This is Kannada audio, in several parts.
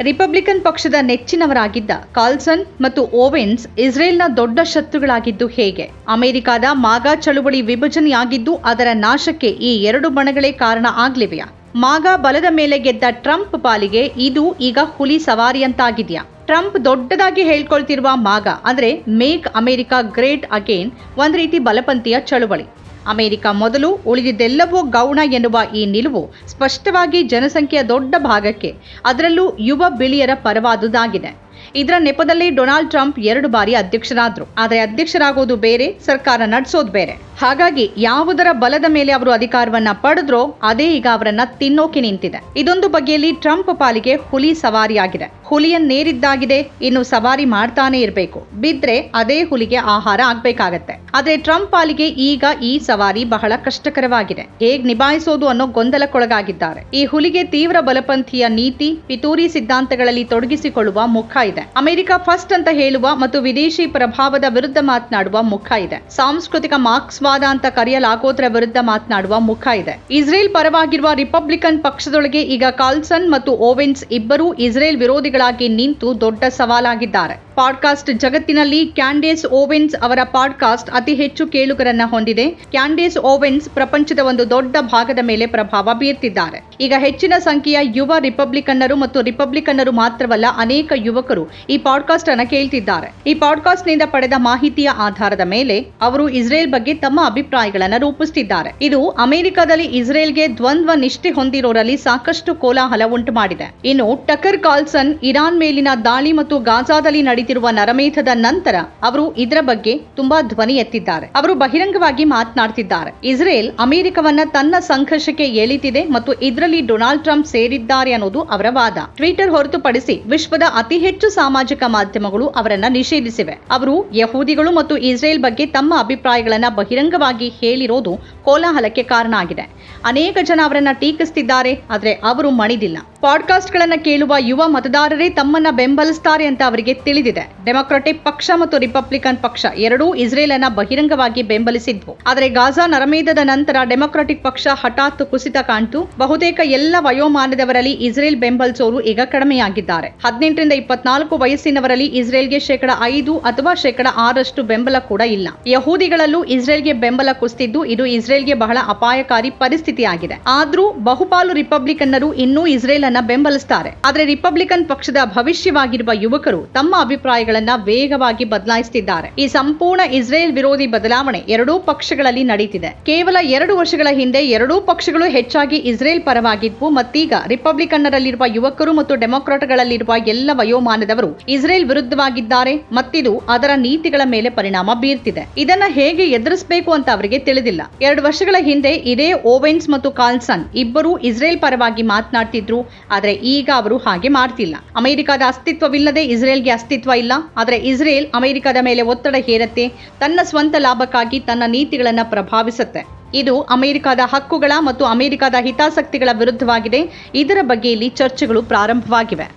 ರಿಪಬ್ಲಿಕನ್ ಪಕ್ಷದ ನೆಚ್ಚಿನವರಾಗಿದ್ದ ಕಾರ್ಲ್ಸನ್ ಮತ್ತು ಓವೆನ್ಸ್ ಇಸ್ರೇಲ್ನ ದೊಡ್ಡ ಶತ್ರುಗಳಾಗಿದ್ದು ಹೇಗೆ? ಅಮೆರಿಕದ ಮಾಗಾ ಚಳುವಳಿ ವಿಭಜನೆಯಾಗಿದ್ದು ಅದರ ನಾಶಕ್ಕೆ ಈ ಎರಡು ಬಣಗಳೇ ಕಾರಣ ಆಗ್ಲಿವೆಯಾ? ಮಾಗಾ ಬಲದ ಮೇಲೆ ಗೆದ್ದ ಟ್ರಂಪ್ ಪಾಲಿಗೆ ಇದು ಈಗ ಹುಲಿ ಸವಾರಿಯಂತಾಗಿದೆಯಾ? ಟ್ರಂಪ್ ದೊಡ್ಡದಾಗಿ ಹೇಳ್ಕೊಳ್ತಿರುವ ಮಾಗಾ ಅಂದ್ರೆ ಮೇಕ್ ಅಮೆರಿಕಾ ಗ್ರೇಟ್ ಅಗೇನ್ ಒಂದು ರೀತಿ ಬಲಪಂಥೀಯ ಚಳುವಳಿ. ಅಮೆರಿಕ ಮೊದಲು, ಉಳಿದಿದ್ದೆಲ್ಲವೂ ಗೌಣ ಎನ್ನುವ ಈ ನಿಲುವು ಸ್ಪಷ್ಟವಾಗಿ ಜನಸಂಖ್ಯೆಯ ದೊಡ್ಡ ಭಾಗಕ್ಕೆ, ಅದರಲ್ಲೂ ಯುವ ಬಿಳಿಯರ ಪರವಾದುದಾಗಿದೆ. ಇದರ ನೆಪದಲ್ಲಿ ಡೊನಾಲ್ಡ್ ಟ್ರಂಪ್ 2 ಬಾರಿ ಅಧ್ಯಕ್ಷರಾದ್ರು. ಆದರೆ ಅಧ್ಯಕ್ಷರಾಗೋದು ಬೇರೆ, ಸರ್ಕಾರ ನಡೆಸೋದು ಬೇರೆ. ಹಾಗಾಗಿ ಯಾವುದರ ಬಲದ ಮೇಲೆ ಅವರು ಅಧಿಕಾರವನ್ನ ಪಡೆದ್ರೋ ಅದೇ ಈಗ ಅವರನ್ನ ತಿನ್ನೋಕೆ ನಿಂತಿದೆ. ಇದೊಂದು ಬಗೆಯಲ್ಲಿ ಟ್ರಂಪ್ ಪಾಲಿಗೆ ಹುಲಿ ಸವಾರಿಯಾಗಿದೆ. ಹುಲಿಯನ್ನೇರಿದ್ದಾಗಿದೆ, ಇನ್ನು ಸವಾರಿ ಮಾಡ್ತಾನೆ ಇರಬೇಕು. ಬಿದ್ರೆ ಅದೇ ಹುಲಿಗೆ ಆಹಾರ ಆಗ್ಬೇಕಾಗತ್ತೆ. ಆದ್ರೆ ಟ್ರಂಪ್ ಪಾಲಿಗೆ ಈಗ ಈ ಸವಾರಿ ಬಹಳ ಕಷ್ಟಕರವಾಗಿದೆ. ಹೇಗ್ ನಿಭಾಯಿಸೋದು ಅನ್ನೋ ಗೊಂದಲಕ್ಕೊಳಗಾಗಿದ್ದಾರೆ. ಈ ಹುಲಿಗೆ ತೀವ್ರ ಬಲಪಂಥೀಯ ನೀತಿ, ಪಿತೂರಿ ಸಿದ್ಧಾಂತಗಳಲ್ಲಿ ತೊಡಗಿಸಿಕೊಳ್ಳುವ ಮುಖ ಇದೆ. ಅಮೆರಿಕ ಫಸ್ಟ್ ಅಂತ ಹೇಳುವ ಮತ್ತು ವಿದೇಶಿ ಪ್ರಭಾವದ ವಿರುದ್ಧ ಮಾತನಾಡುವ ಮುಖ ಇದೆ. ಸಾಂಸ್ಕೃತಿಕ ಮಾರ್ಕ್ಸ್ವಾದ ಅಂತ ಕರೆಯಲಾಗೋದ್ರ ವಿರುದ್ಧ ಮಾತನಾಡುವ ಮುಖ ಇದೆ. ಇಸ್ರೇಲ್ ಪರವಾಗಿರುವ ರಿಪಬ್ಲಿಕನ್ ಪಕ್ಷದೊಳಗೆ ಈಗ ಕಾರ್ಲ್ಸನ್ ಮತ್ತು ಓವೆನ್ಸ್ ಇಬ್ಬರೂ ಇಸ್ರೇಲ್ ವಿರೋಧಿಗಳಾಗಿ ನಿಂತು ದೊಡ್ಡ ಸವಾಲಾಗಿದ್ದಾರೆ. ಪಾಡ್ಕಾಸ್ಟ್ ಜಗತ್ತಿನಲ್ಲಿ ಕ್ಯಾಂಡೇಸ್ ಓವೆನ್ಸ್ ಅವರ ಪಾಡ್ಕಾಸ್ಟ್ ಅತಿ ಹೆಚ್ಚು ಕೇಳುಗರನ್ನ ಹೊಂದಿದೆ. ಕ್ಯಾಂಡೇಸ್ ಓವೆನ್ಸ್ ಪ್ರಪಂಚದ ಒಂದು ದೊಡ್ಡ ಭಾಗದ ಮೇಲೆ ಪ್ರಭಾವ ಬೀರ್ತಿದ್ದಾರೆ. ಈಗ ಹೆಚ್ಚಿನ ಸಂಖ್ಯೆಯ ಯುವ ರಿಪಬ್ಲಿಕನ್ನರು ಮತ್ತು ರಿಪಬ್ಲಿಕನ್ನರು ಮಾತ್ರವಲ್ಲ, ಅನೇಕ ಯುವಕರು ಈ ಪಾಡ್ಕಾಸ್ಟ್ ಅನ್ನ ಕೇಳ್ತಿದ್ದಾರೆ. ಈ ಪಾಡ್ಕಾಸ್ಟ್ ನಿಂದ ಪಡೆದ ಮಾಹಿತಿಯ ಆಧಾರದ ಮೇಲೆ ಅವರು ಇಸ್ರೇಲ್ ಬಗ್ಗೆ ತಮ್ಮ ಅಭಿಪ್ರಾಯಗಳನ್ನು ರೂಪಿಸುತ್ತಿದ್ದಾರೆ. ಇದು ಅಮೆರಿಕದಲ್ಲಿ ಇಸ್ರೇಲ್ಗೆ ದ್ವಂದ್ವ ನಿಷ್ಠೆ ಹೊಂದಿರೋರಲ್ಲಿ ಸಾಕಷ್ಟು ಕೋಲಾಹಲ ಉಂಟು ಮಾಡಿದೆ. ಇನ್ನು ಟಕರ್ ಕಾರ್ಲ್ಸನ್ ಇರಾನ್ ಮೇಲಿನ ದಾಳಿ ಮತ್ತು ಗಾಜಾದಲ್ಲಿ ನಡೆಯುತ್ತಿರುವ ನರಮೇಧದ ನಂತರ ಅವರು ಇದರ ಬಗ್ಗೆ ತುಂಬಾ ಧ್ವನಿ ಎತ್ತಿದ್ದಾರೆ. ಅವರು ಬಹಿರಂಗವಾಗಿ ಮಾತನಾಡ್ತಿದ್ದಾರೆ. ಇಸ್ರೇಲ್ ಅಮೆರಿಕವನ್ನ ತನ್ನ ಸಂಘರ್ಷಕ್ಕೆ ಎಳಿತಿದೆ ಮತ್ತು ಇದರಲ್ಲಿ ಡೊನಾಲ್ಡ್ ಟ್ರಂಪ್ ಸೇರಿದ್ದಾರೆ ಅನ್ನೋದು ಅವರ ವಾದ. ಟ್ವಿಟರ್ ಹೊರತುಪಡಿಸಿ ವಿಶ್ವದ ಅತಿ ಹೆಚ್ಚು ಸಾಮಾಜಿಕ ಮಾಧ್ಯಮಗಳು ಅವರನ್ನ ನಿಷೇಧಿಸಿವೆ. ಅವರು ಯಹೂದಿಗಳು ಮತ್ತು ಇಸ್ರೇಲ್ ಬಗ್ಗೆ ತಮ್ಮ ಅಭಿಪ್ರಾಯಗಳನ್ನ ಬಹಿರಂಗವಾಗಿ ಹೇಳಿರೋದು ಕೋಲಾಹಲಕ್ಕೆ ಕಾರಣ ಆಗಿದೆ. ಅನೇಕ ಜನ ಅವರನ್ನ ಟೀಕಿಸುತ್ತಿದ್ದಾರೆ, ಆದ್ರೆ ಅವರು ಮಣಿದಿಲ್ಲ. ಪಾಡ್ಕಾಸ್ಟ್ ಗಳನ್ನ ಕೇಳುವ ಯುವ ಮತದಾರರೇ ತಮ್ಮನ್ನ ಬೆಂಬಲಿಸುತ್ತಾರೆ ಅಂತ ಅವರಿಗೆ ತಿಳಿದಿದೆ. ಡೆಮೊಕ್ರಾಟಿಕ್ ಪಕ್ಷ ಮತ್ತು ರಿಪಬ್ಲಿಕನ್ ಪಕ್ಷ ಎರಡೂ ಇಸ್ರೇಲ್ ಅನ್ನ ಬಹಿರಂಗವಾಗಿ ಬೆಂಬಲಿಸಿದ್ವು. ಆದರೆ ಗಾಜಾ ನರಮೇಧದ ನಂತರ ಡೆಮೊಕ್ರಾಟಿಕ್ ಪಕ್ಷ ಹಠಾತ್ ಕುಸಿತ ಕಾಣ್ತು. ಬಹುತೇಕ ಎಲ್ಲ ವಯೋಮಾನದವರಲ್ಲಿ ಇಸ್ರೇಲ್ ಬೆಂಬಲಿಸೋರು ಈಗ ಕಡಿಮೆಯಾಗಿದ್ದಾರೆ. 18 ರಿಂದ 24 ವಯಸ್ಸಿನವರಲ್ಲಿ ಇಸ್ರೇಲ್ಗೆ 5% ಅಥವಾ 6% ಬೆಂಬಲ ಕೂಡ ಇಲ್ಲ. ಯಹೂದಿಗಳಲ್ಲೂ ಇಸ್ರೇಲ್ಗೆ ಬೆಂಬಲ ಕುಸಿದಿದ್ದು ಇದು ಇಸ್ರೇಲ್ಗೆ ಬಹಳ ಅಪಾಯಕಾರಿ ಪರಿಸ್ಥಿತಿಯಾಗಿದೆ. ಆದ್ರೂ ಬಹುಪಾಲು ರಿಪಬ್ಲಿಕನ್ನರು ಇನ್ನೂ ಇಸ್ರೇಲ್ ಅನ್ನ ಬೆಂಬಲಿಸುತ್ತಾರೆ. ಆದರೆ ರಿಪಬ್ಲಿಕನ್ ಪಕ್ಷದ ಭವಿಷ್ಯವಾಗಿರುವ ಯುವಕರು ತಮ್ಮ ಅಭಿಪ್ರಾಯಗಳನ್ನ ವೇಗವಾಗಿ ಬದಲಾಯಿಸುತ್ತಿದ್ದಾರೆ. ಈ ಸಂಪೂರ್ಣ ಇಸ್ರೇಲ್ ವಿರೋಧಿ ಬದಲಾವಣೆ ಎರಡೂ ಪಕ್ಷಗಳಲ್ಲಿ ನಡೆಯುತ್ತಿದೆ. ಕೇವಲ 2 ವರ್ಷಗಳ ಹಿಂದೆ ಎರಡೂ ಪಕ್ಷಗಳು ಹೆಚ್ಚಾಗಿ ಇಸ್ರೇಲ್ ಪರವಾಗಿದ್ವು. ಮತ್ತೀಗ ರಿಪಬ್ಲಿಕನ್ನರಲ್ಲಿರುವ ಯುವಕರು ಮತ್ತು ಡೆಮೊಕ್ರಾಟ್ಗಳಲ್ಲಿರುವ ಎಲ್ಲ ವಯೋಮಾನದವರು ಇಸ್ರೇಲ್ ವಿರುದ್ಧವಾಗಿದ್ದಾರೆ. ಮತ್ತಿದು ಅದರ ನೀತಿಗಳ ಮೇಲೆ ಪರಿಣಾಮ ಬೀರ್ತಿದೆ. ಇದನ್ನ ಹೇಗೆ ಎದುರಿಸಬೇಕು ಅಂತ ಅವರಿಗೆ ತಿಳಿದಿಲ್ಲ. 2 ವರ್ಷಗಳ ಹಿಂದೆ ಇದೇ ಓವೆನ್ಸ್ ಮತ್ತು ಕಾರ್ಲ್ಸನ್ ಇಬ್ಬರೂ ಇಸ್ರೇಲ್ ಪರವಾಗಿ ಮಾತನಾಡ್ತಿದ್ರು. ಆದ್ರೆ ಈಗ ಅವರು ಹಾಗೆ ಮಾಡ್ತಿಲ್ಲ. ಅಮೆರಿಕದ ಅಸ್ತಿತ್ವವಿಲ್ಲದೆ ಇಸ್ರೇಲ್ಗೆ ಅಸ್ತಿತ್ವ ಇಲ್ಲ. ಆದರೆ ಇಸ್ರೇಲ್ ಅಮೆರಿಕದ ಮೇಲೆ ಒತ್ತಡ ಹೇರುತ್ತೆ, ತನ್ನ ಸ್ವಂತ ಲಾಭಕ್ಕಾಗಿ ತನ್ನ ನೀತಿಗಳನ್ನ ಪ್ರಭಾವಿಸುತ್ತೆ. ಇದು ಅಮೆರಿಕದ ಹಕ್ಕುಗಳ ಮತ್ತು ಅಮೆರಿಕದ ಹಿತಾಸಕ್ತಿಗಳ ವಿರುದ್ಧವಾಗಿದೆ. ಇದರ ಬಗ್ಗೆ ಇಲ್ಲಿ ಚರ್ಚೆಗಳು ಪ್ರಾರಂಭವಾಗಿವೆ.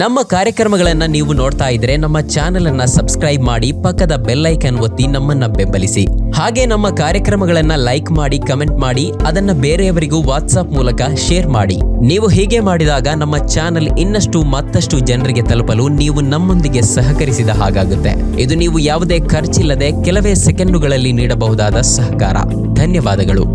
ನಮ್ಮ ಕಾರ್ಯಕ್ರಮಗಳನ್ನು ನೀವು ನೋಡ್ತಾ ಇದ್ರೆ ನಮ್ಮ ಚಾನೆಲ್ ಅನ್ನ ಸಬ್ಸ್ಕ್ರೈಬ್ ಮಾಡಿ, ಪಕ್ಕದ ಬೆಲ್ ಐಕಾನ್ ಒತ್ತಿ ನಮ್ಮನ್ನ ಬೆಂಬಲಿಸಿ. ಹಾಗೆ ನಮ್ಮ ಕಾರ್ಯಕ್ರಮಗಳನ್ನ ಲೈಕ್ ಮಾಡಿ, ಕಮೆಂಟ್ ಮಾಡಿ, ಅದನ್ನ ಬೇರೆಯವರಿಗೂ ವಾಟ್ಸ್ಆಪ್ ಮೂಲಕ ಶೇರ್ ಮಾಡಿ. ನೀವು ಹೀಗೆ ಮಾಡಿದಾಗ ನಮ್ಮ ಚಾನೆಲ್ ಮತ್ತಷ್ಟು ಜನರಿಗೆ ತಲುಪಲು ನೀವು ನಮ್ಮೊಂದಿಗೆ ಸಹಕರಿಸಿದ ಹಾಗಾಗುತ್ತೆ. ಇದು ನೀವು ಯಾವುದೇ ಖರ್ಚಿಲ್ಲದೆ ಕೆಲವೇ ಸೆಕೆಂಡುಗಳಲ್ಲಿ ನೀಡಬಹುದಾದ ಸಹಕಾರ. ಧನ್ಯವಾದಗಳು.